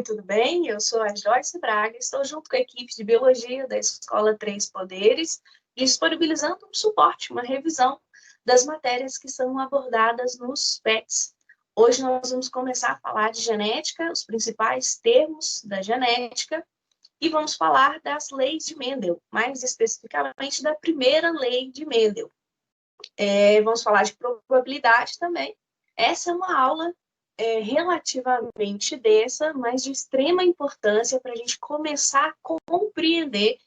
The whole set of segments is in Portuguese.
tudo bem? Eu sou a Joyce Braga, estou junto com a equipe de Biologia da Escola Três Poderes, disponibilizando um suporte, uma revisão das matérias que são abordadas nos PETs. Hoje nós vamos começar a falar de genética, os principais termos da genética, e vamos falar das leis de Mendel, mais especificamente da primeira lei de Mendel. Vamos falar de probabilidade também. Essa é uma aula relativamente densa, mas de extrema importância para a gente começar a compreender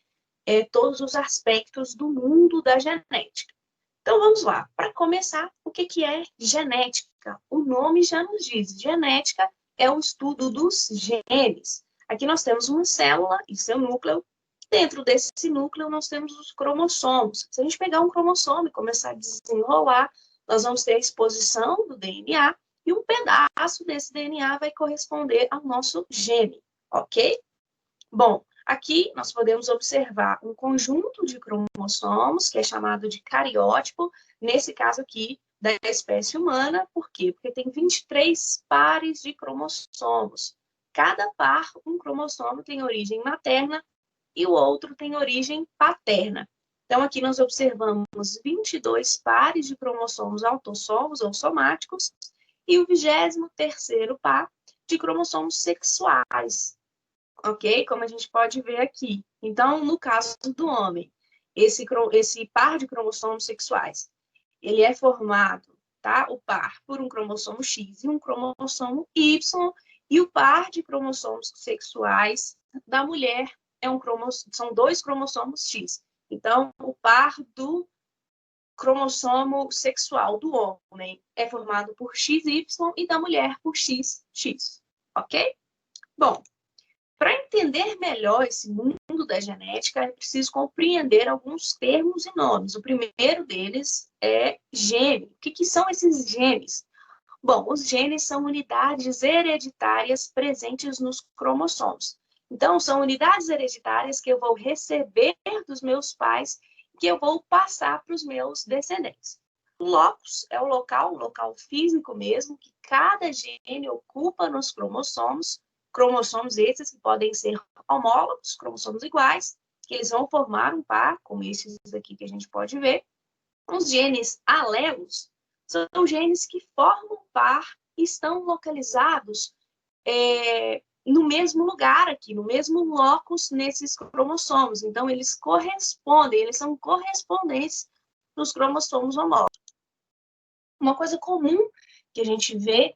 todos os aspectos do mundo da genética. Então vamos lá. Para começar, o que é genética? O nome já nos diz. Genética é o estudo dos genes. Aqui nós temos uma célula e seu núcleo. Dentro desse núcleo, nós temos os cromossomos. Se a gente pegar um cromossomo e começar a desenrolar, nós vamos ter a exposição do DNA e um pedaço desse DNA vai corresponder ao nosso gene, ok? Bom, aqui nós podemos observar um conjunto de cromossomos, que é chamado de cariótipo, nesse caso aqui, da espécie humana. Por quê? Porque tem 23 pares de cromossomos. Cada par, um cromossomo, tem origem materna e o outro tem origem paterna. Então, aqui nós observamos 22 pares de cromossomos autossomos ou somáticos e o 23º par de cromossomos sexuais, ok? Como a gente pode ver aqui. Então, no caso do homem, esse par de cromossomos sexuais, ele é formado, tá? O par por um cromossomo X e um cromossomo Y, e o par de cromossomos sexuais da mulher são 2 cromossomos X. Então, o par do cromossomo sexual do homem é formado por XY e da mulher por XX, ok? Bom, para entender melhor esse mundo da genética, é preciso compreender alguns termos e nomes. O primeiro deles é gene. O que são esses genes? Bom, os genes são unidades hereditárias presentes nos cromossomos. Então, são unidades hereditárias que eu vou receber dos meus pais, que eu vou passar para os meus descendentes. Locus é o local físico mesmo, que cada gene ocupa nos cromossomos esses que podem ser homólogos, cromossomos iguais, que eles vão formar um par, como esses aqui que a gente pode ver. Os genes alelos são genes que formam par e estão localizados no mesmo lugar aqui, no mesmo locus nesses cromossomos. Então, eles são correspondentes nos cromossomos homólogos. Uma coisa comum que a gente vê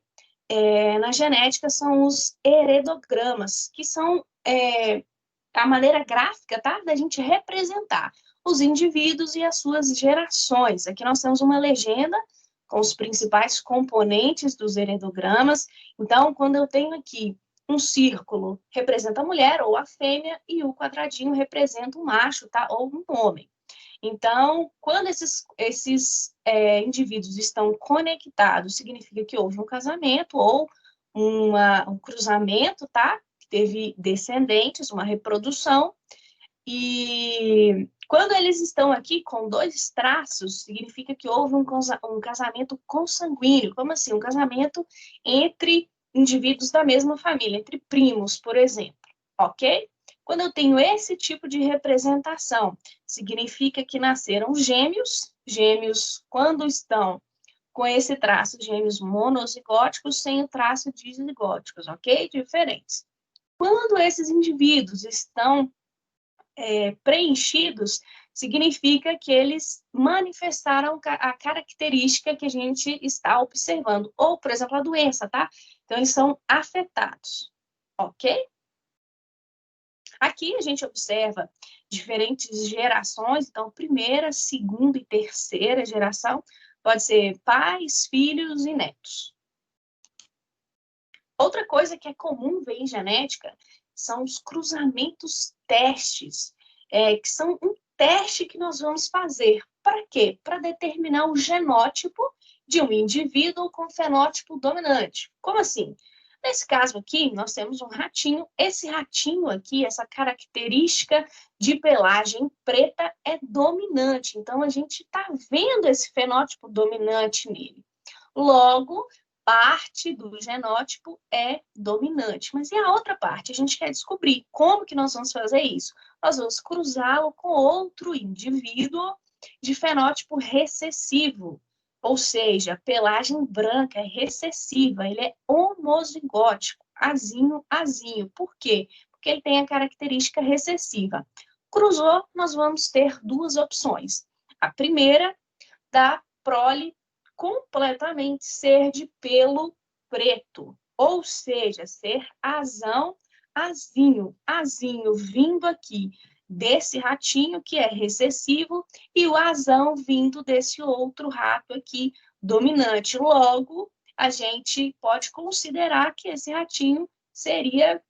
na genética são os heredogramas, que são a maneira gráfica, tá, da gente representar os indivíduos e as suas gerações. Aqui nós temos uma legenda com os principais componentes dos heredogramas. Então, quando eu tenho aqui um círculo, representa a mulher ou a fêmea, e o quadradinho representa o macho, tá, ou um homem. Então, quando esses indivíduos estão conectados, significa que houve um casamento ou um cruzamento, tá? Teve descendentes, uma reprodução. E quando eles estão aqui com 2 traços, significa que houve um casamento consanguíneo. Como assim? Um casamento entre indivíduos da mesma família, entre primos, por exemplo. Ok? Quando eu tenho esse tipo de representação, significa que nasceram gêmeos. Gêmeos, quando estão com esse traço, gêmeos monozigóticos, sem o traço dizigóticos, ok? Diferentes. Quando esses indivíduos estão preenchidos, significa que eles manifestaram a característica que a gente está observando. Ou, por exemplo, a doença, tá? Então, eles são afetados, ok? Aqui a gente observa diferentes gerações, então, primeira, segunda e terceira geração, pode ser pais, filhos e netos. Outra coisa que é comum ver em genética são os cruzamentos testes, que são um teste que nós vamos fazer. Para quê? Para determinar o genótipo de um indivíduo com fenótipo dominante. Como assim? Nesse caso aqui, nós temos um ratinho. Esse ratinho aqui, essa característica de pelagem preta é dominante. Então, a gente está vendo esse fenótipo dominante nele. Logo, parte do genótipo é dominante. Mas e a outra parte? A gente quer descobrir como que nós vamos fazer isso. Nós vamos cruzá-lo com outro indivíduo de fenótipo recessivo, ou seja, a pelagem branca é recessiva, ele é homozigótico, azinho, azinho. Por quê? Porque ele tem a característica recessiva. Cruzou, nós vamos ter duas opções. A primeira, da prole completamente ser de pelo preto, ou seja, ser azão, azinho, azinho vindo aqui desse ratinho que é recessivo e o azão vindo desse outro rato aqui dominante. Logo, a gente pode considerar que esse ratinho seria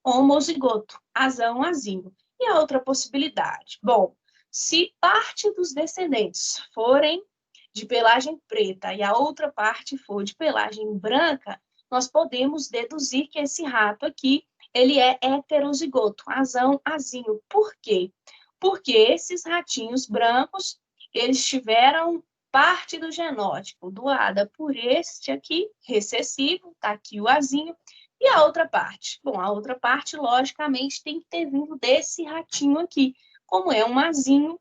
homozigoto, azão, azinho. E a outra possibilidade? Bom, se parte dos descendentes forem de pelagem preta e a outra parte for de pelagem branca, nós podemos deduzir que esse rato aqui, ele é heterozigoto, azão, azinho. Por quê? Porque esses ratinhos brancos, eles tiveram parte do genótipo doada por este aqui, recessivo, tá aqui o azinho, e a outra parte? Bom, a outra parte, logicamente, tem que ter vindo desse ratinho aqui. Como é um azinho,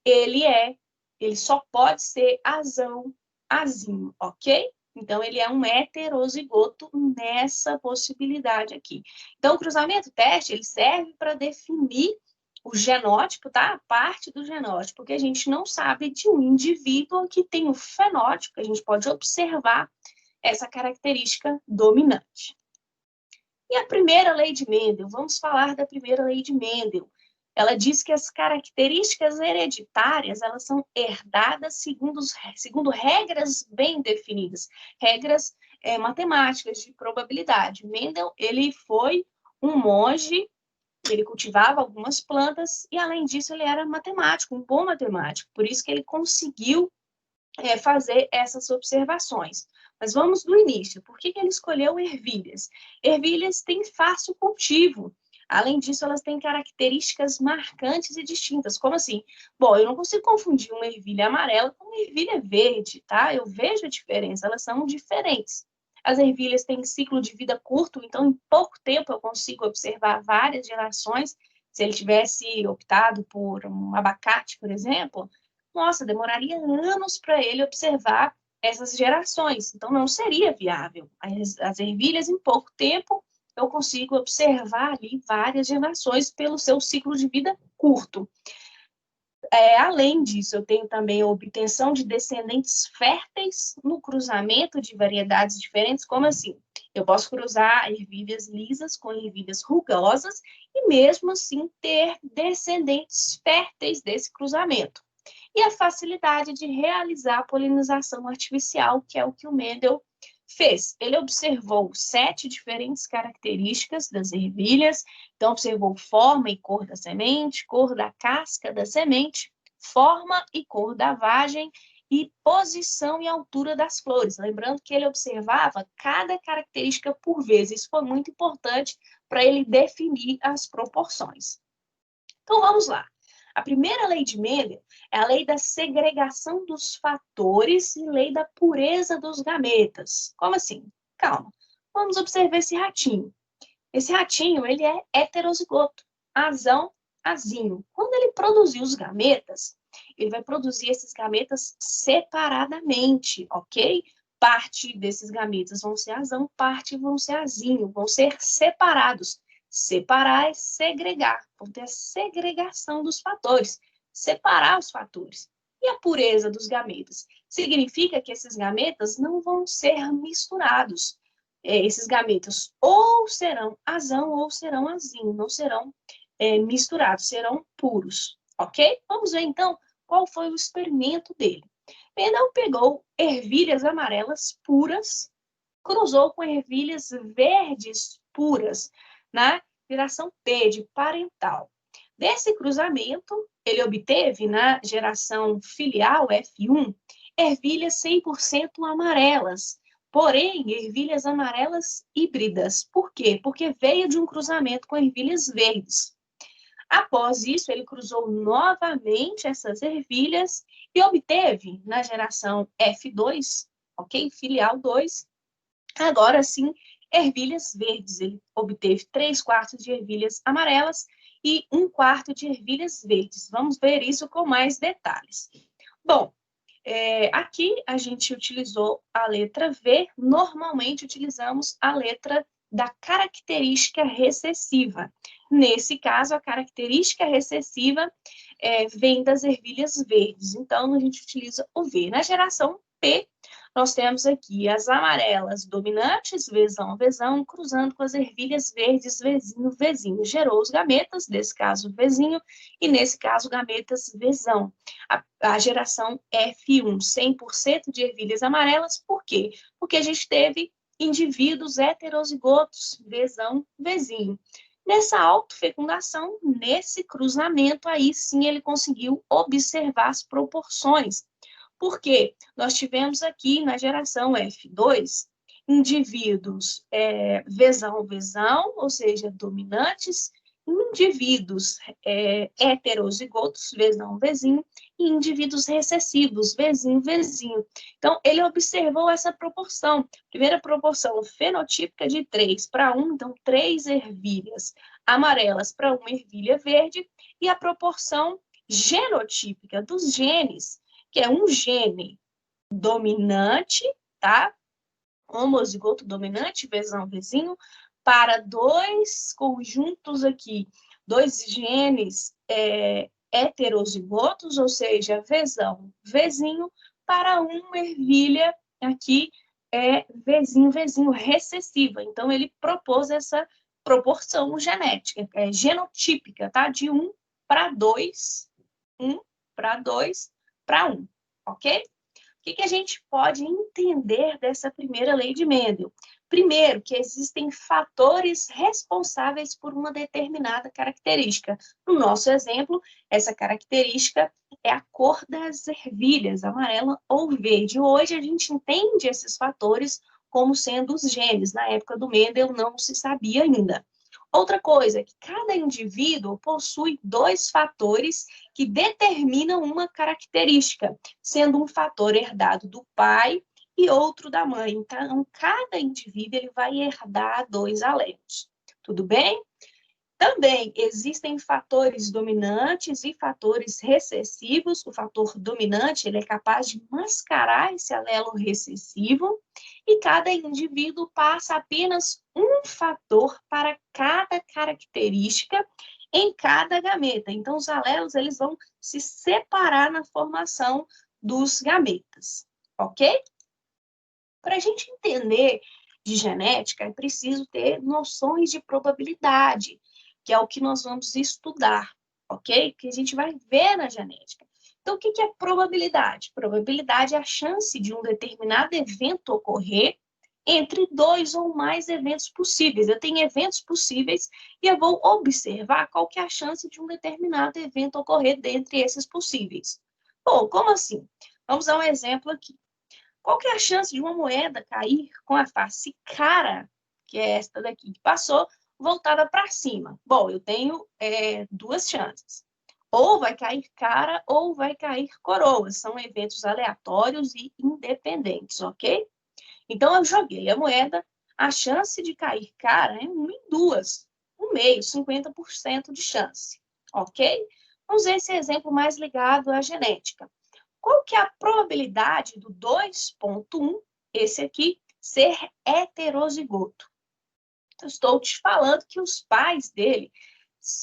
ele só pode ser azão, azinho, ok? Então, ele é um heterozigoto nessa possibilidade aqui. Então, o cruzamento teste, ele serve para definir o genótipo, tá? A parte do genótipo, porque a gente não sabe de um indivíduo que tem o fenótipo, a gente pode observar essa característica dominante. E a primeira lei de Mendel, vamos falar da primeira lei de Mendel. Ela diz que as características hereditárias, elas são herdadas segundo regras bem definidas, regras matemáticas de probabilidade. Mendel, ele foi um monge, ele cultivava algumas plantas e, além disso, ele era matemático, um bom matemático. Por isso que ele conseguiu fazer essas observações. Mas vamos do início. Por que ele escolheu ervilhas? Ervilhas têm fácil cultivo. Além disso, elas têm características marcantes e distintas. Como assim? Bom, eu não consigo confundir uma ervilha amarela com uma ervilha verde, tá? Eu vejo a diferença, elas são diferentes. As ervilhas têm ciclo de vida curto, então em pouco tempo eu consigo observar várias gerações. Se ele tivesse optado por um abacate, por exemplo, nossa, demoraria anos para ele observar essas gerações. Então, não seria viável. As ervilhas, em pouco tempo, eu consigo observar ali várias gerações pelo seu ciclo de vida curto. Além disso, eu tenho também a obtenção de descendentes férteis no cruzamento de variedades diferentes, como assim? Eu posso cruzar ervilhas lisas com ervilhas rugosas e mesmo assim ter descendentes férteis desse cruzamento. E a facilidade de realizar a polinização artificial, que é o que o Mendel fez. Ele observou 7 diferentes características das ervilhas, então observou forma e cor da semente, cor da casca da semente, forma e cor da vagem e posição e altura das flores. Lembrando que ele observava cada característica por vez. Isso foi muito importante para ele definir as proporções. Então, vamos lá. A primeira lei de Mendel é a lei da segregação dos fatores e lei da pureza dos gametas. Como assim? Calma. Vamos observar esse ratinho. Esse ratinho, ele é heterozigoto, azão, azinho. Quando ele produzir os gametas, ele vai produzir esses gametas separadamente, ok? Parte desses gametas vão ser azão, parte vão ser azinho, vão ser separados. Separar é segregar, vão ter a segregação dos fatores, separar os fatores. E a pureza dos gametas? Significa que esses gametas não vão ser misturados. Esses gametas ou serão azão ou serão azinho, não serão misturados, serão puros, ok? Vamos ver então qual foi o experimento dele. Mendel pegou ervilhas amarelas puras, cruzou com ervilhas verdes puras, na geração P de parental. Desse cruzamento, ele obteve, na geração filial F1, ervilhas 100% amarelas, porém, ervilhas amarelas híbridas. Por quê? Porque veio de um cruzamento com ervilhas verdes. Após isso, ele cruzou novamente essas ervilhas e obteve, na geração F2, ok? Filial 2, Agora sim, ervilhas verdes. Ele obteve 3/4 de ervilhas amarelas e 1/4 de ervilhas verdes. Vamos ver isso com mais detalhes. Bom, aqui a gente utilizou a letra V, normalmente utilizamos a letra da característica recessiva. Nesse caso, a característica recessiva vem das ervilhas verdes, então a gente utiliza o V. Na geração P, nós temos aqui as amarelas dominantes, Vzão, Vzão, cruzando com as ervilhas verdes, Vzinho, Vzinho. Gerou os gametas, nesse caso Vzinho, e nesse caso gametas Vzão. A geração F1, 100% de ervilhas amarelas, por quê? Porque a gente teve indivíduos heterozigotos, Vzão, Vzinho. Nessa autofecundação, nesse cruzamento, aí sim ele conseguiu observar as proporções. Porque nós tivemos aqui na geração F2 indivíduos Vzão, Vzão, ou seja, dominantes, indivíduos heterozigotos, Vzão, Vzinho, e indivíduos recessivos, Vzinho, Vzinho. Então, ele observou essa proporção. Primeira proporção fenotípica de 3/1, então 3 ervilhas amarelas para 1 ervilha verde, e a proporção genotípica dos genes, que é um gene dominante, tá? Homozigoto dominante, Vzão, Vzinho, para 2 conjuntos aqui, 2 genes heterozigotos, ou seja, Vzão, Vzinho, para 1 ervilha aqui, Vzinho, Vzinho, recessiva. Então, ele propôs essa proporção genética, genotípica, tá? De 1/2, 1/2/1, ok? O que a gente pode entender dessa primeira lei de Mendel? Primeiro, que existem fatores responsáveis por uma determinada característica. No nosso exemplo, essa característica é a cor das ervilhas, amarela ou verde. Hoje a gente entende esses fatores como sendo os genes. Na época do Mendel não se sabia ainda. Outra coisa, que cada indivíduo possui 2 fatores que determinam uma característica, sendo um fator herdado do pai e outro da mãe. Então, cada indivíduo ele vai herdar 2 alélos. Tudo bem? Também existem fatores dominantes e fatores recessivos. O fator dominante ele é capaz de mascarar esse alelo recessivo e cada indivíduo passa apenas um fator para cada característica em cada gameta. Então, os alelos eles vão se separar na formação dos gametas, ok? Para a gente entender de genética, é preciso ter noções de probabilidade, que é o que nós vamos estudar, ok? Que a gente vai ver na genética. Então, o que é probabilidade? Probabilidade é a chance de um determinado evento ocorrer entre 2 ou mais eventos possíveis. Eu tenho eventos possíveis e eu vou observar qual que é a chance de um determinado evento ocorrer dentre esses possíveis. Bom, como assim? Vamos dar um exemplo aqui. Qual que é a chance de uma moeda cair com a face cara, que é esta daqui que passou, voltada para cima? Bom, eu tenho 2 chances. Ou vai cair cara ou vai cair coroa. São eventos aleatórios e independentes, ok? Então, eu joguei a moeda, a chance de cair cara é 1 em 2. 1/2, 50% de chance, ok? Vamos ver esse exemplo mais ligado à genética. Qual que é a probabilidade do 2,1, esse aqui, ser heterozigoto? Eu estou te falando que os pais dele,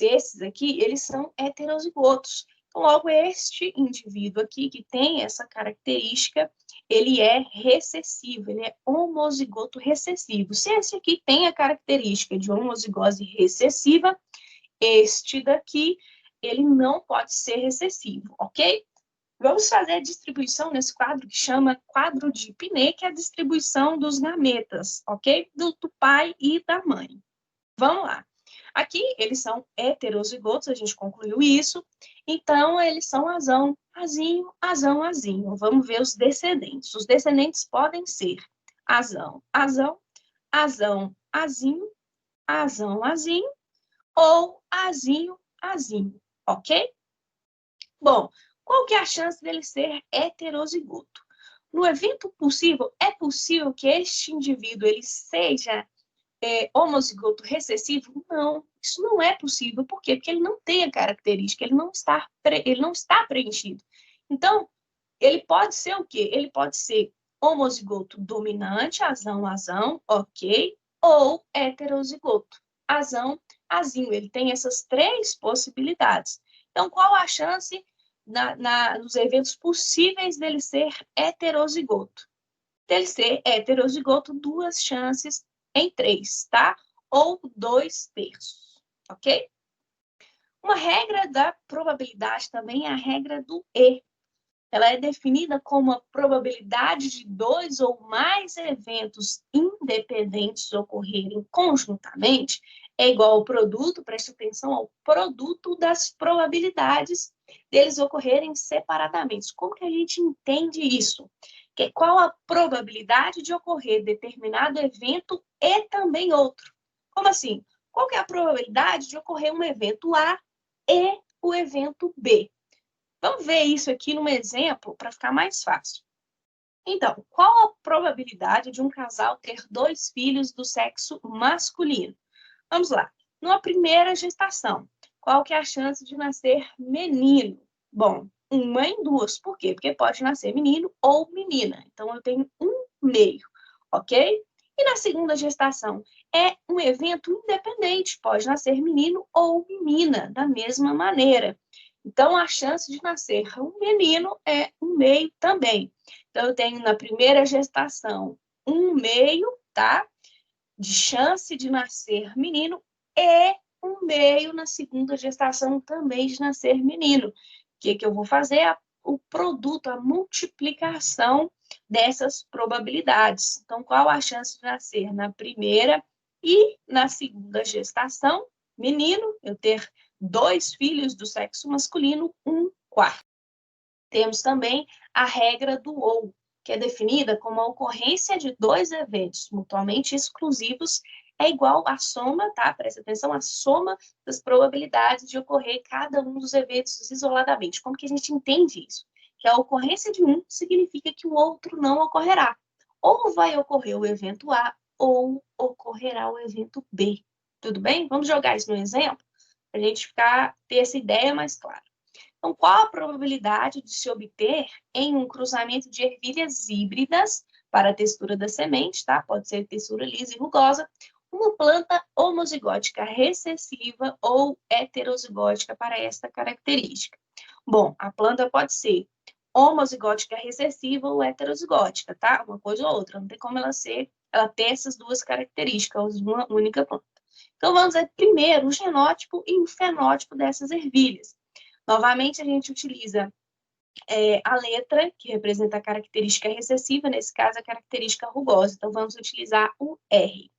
esses aqui, eles são heterozigotos. Então, logo, este indivíduo aqui, que tem essa característica, ele é recessivo, ele é homozigoto recessivo. Se esse aqui tem a característica de homozigose recessiva, este daqui, ele não pode ser recessivo, ok? Vamos fazer a distribuição nesse quadro que chama quadro de Pinet, que é a distribuição dos gametas, ok? Do pai e da mãe. Vamos lá. Aqui, eles são heterozigotos, a gente concluiu isso. Então, eles são azão, azinho, azão, azinho. Vamos ver os descendentes. Os descendentes podem ser azão, azão, azão, azinho, azão, azinho ou azinho, azinho, ok? Bom, qual que é a chance dele ser heterozigoto? no evento possível, é possível que este indivíduo ele seja homozigoto recessivo? Não, isso não é possível. Por quê? Porque ele não tem a característica, ele não está preenchido. Então, ele pode ser o quê? Ele pode ser homozigoto dominante, azão, azão, ok, ou heterozigoto, azão, azinho. Ele tem essas três possibilidades. Então, qual a chance nos eventos possíveis dele ser heterozigoto? Dele ser heterozigoto, 2 chances em 3, tá? Ou 2/3, ok? Uma regra da probabilidade também é a regra do E. Ela é definida como a probabilidade de 2 ou mais eventos independentes ocorrerem conjuntamente é igual ao produto, preste atenção, ao produto das probabilidades deles ocorrerem separadamente. Como que a gente entende isso? Qual a probabilidade de ocorrer determinado evento e também outro? Como assim? Qual que é a probabilidade de ocorrer um evento A e o evento B? Vamos ver isso aqui num exemplo para ficar mais fácil. Então, qual a probabilidade de um casal ter 2 filhos do sexo masculino? Vamos lá. Numa primeira gestação, qual que é a chance de nascer menino? Bom, 1/2. Por quê? Porque pode nascer menino ou menina. Então, eu tenho 1/2, ok? E na segunda gestação, é um evento independente. Pode nascer menino ou menina, da mesma maneira. Então, a chance de nascer um menino é 1/2 também. Então, eu tenho na primeira gestação 1/2, tá? De chance de nascer menino e 1/2 na segunda gestação também de nascer menino. O que eu vou fazer? O produto, a multiplicação dessas probabilidades. Então, qual a chance de nascer na primeira e na segunda gestação? Menino, eu ter 2 filhos do sexo masculino, 1/4. Temos também a regra do ou, que é definida como a ocorrência de 2 eventos mutuamente exclusivos é igual à soma, tá? Presta atenção, a soma das probabilidades de ocorrer cada um dos eventos isoladamente. Como que a gente entende isso? Que a ocorrência de um significa que o outro não ocorrerá. Ou vai ocorrer o evento A, ou ocorrerá o evento B. Tudo bem? Vamos jogar isso no exemplo, para a gente ter essa ideia mais clara. Então, qual a probabilidade de se obter em um cruzamento de ervilhas híbridas para a textura da semente, tá? Pode ser textura lisa e rugosa, uma planta homozigótica recessiva ou heterozigótica para esta característica? Bom, a planta pode ser homozigótica recessiva ou heterozigótica, tá? Uma coisa ou outra, não tem como ela ter essas 2 características em uma única planta. Então, vamos ver primeiro o genótipo e o fenótipo dessas ervilhas. Novamente, a gente utiliza a letra, que representa a característica recessiva, nesse caso, a característica rugosa. Então, vamos utilizar o R.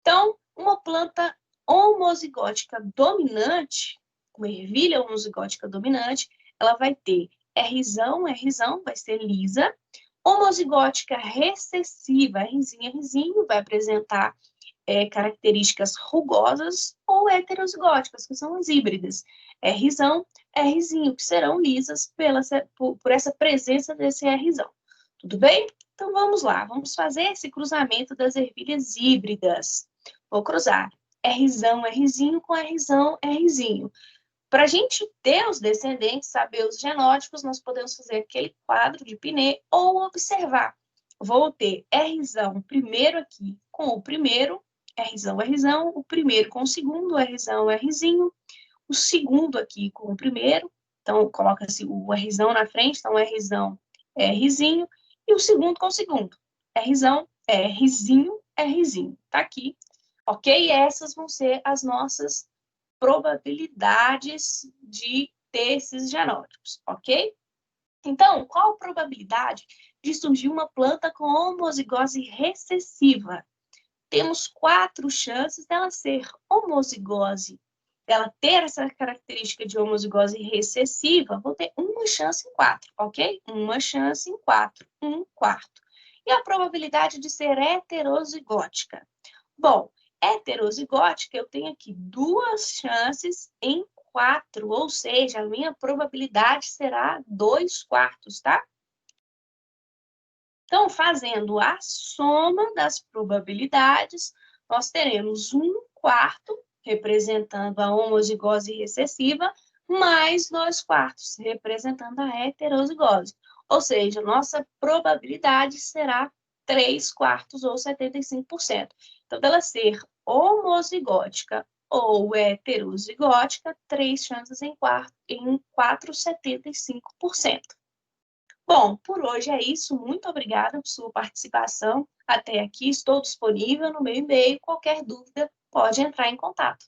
Então, uma planta homozigótica dominante, uma ervilha homozigótica dominante, ela vai ter Rzão, Rzão, vai ser lisa. Homozigótica recessiva, Rzinho, Rzinho, vai apresentar características rugosas ou heterozigóticas, que são as híbridas. Rzão, Rzinho, que serão lisas por essa presença desse Rzão. Tudo bem? Então vamos lá, vamos fazer esse cruzamento das ervilhas híbridas. Vou cruzar Rzão, Rzinho com Rzão, Rzinho. Para a gente ter os descendentes, saber os genótipos, nós podemos fazer aquele quadro de Pinet ou observar. Vou ter Rzão primeiro aqui com o primeiro, Rzão, Rzão, o primeiro com o segundo, Rzão, Rzinho, o segundo aqui com o primeiro, então coloca-se o Rzão na frente, então Rzão, Rzinho, e o segundo com o segundo, Rzão, Rzinho, Rzinho, tá aqui, ok? E essas vão ser as nossas probabilidades de ter esses genótipos, ok? Então, qual a probabilidade de surgir uma planta com homozigose recessiva? Temos 4 chances dela ser homozigose, dela ter essa característica de homozigose recessiva, vou ter uma chance em 4, ok? Uma chance em 4, 1/4. E a probabilidade de ser heterozigótica? Bom, heterozigótica, eu tenho aqui 2 chances em 4, ou seja, a minha probabilidade será 2/4, tá? Então, fazendo a soma das probabilidades, nós teremos 1/4 representando a homozigose recessiva, mais 2/4 representando a heterozigose. Ou seja, nossa probabilidade será 3/4 ou 75%. Então, dela ser homozigótica ou heterozigótica, 3 chances em 4,75%. Bom, por hoje é isso. Muito obrigada por sua participação. Até aqui, estou disponível no meu e-mail. Qualquer dúvida, pode entrar em contato.